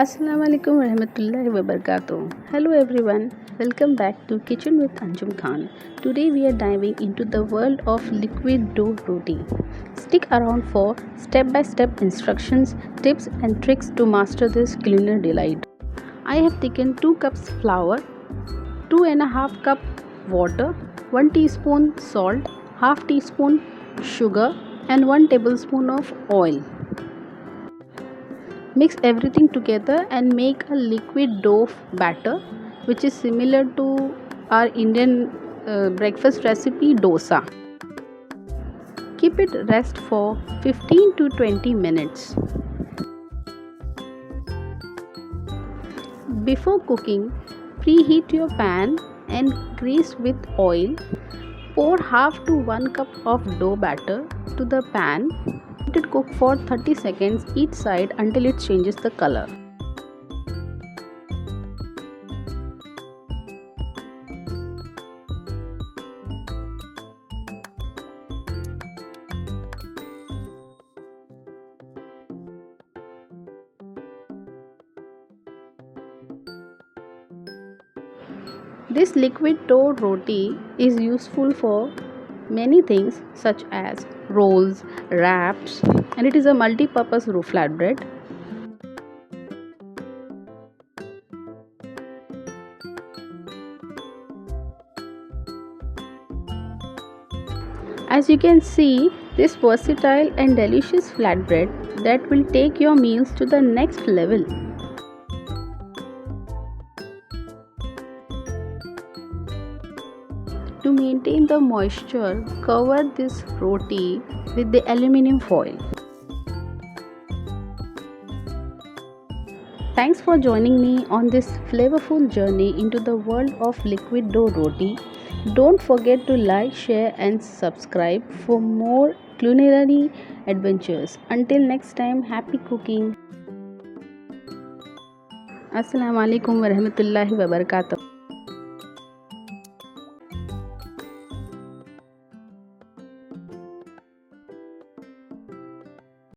Assalamu alaikum warahmatullahi wabarakatuh. Hello everyone, welcome back to Kitchen with Anjum Khan. Today we are diving into the world of liquid dough roti. Stick around for step-by-step instructions, tips and tricks to master this culinary delight. I have taken 2 cups flour, 2.5 cup water, 1 teaspoon salt, half teaspoon sugar and 1 tablespoon of oil. Mix everything together and make a liquid dough batter which is similar to our Indian breakfast recipe dosa. Keep it rest for 15 to 20 minutes. Before cooking, preheat your pan and grease with oil. Pour half to 1 cup of dough batter to the pan. Let it cook for 30 seconds each side until it changes the color. This liquid dough roti is useful for many things such as rolls, wraps, and it is a multi-purpose flatbread. As you can see, this versatile and delicious flatbread that will take your meals to the next level. To maintain the moisture, cover this roti with the aluminum foil. Thanks for joining me on this flavorful journey into the world of liquid dough roti. Don't forget to like, share and subscribe for more culinary adventures. Until next time, happy cooking. Assalamu alaikum warahmatullahi wabarakatuh.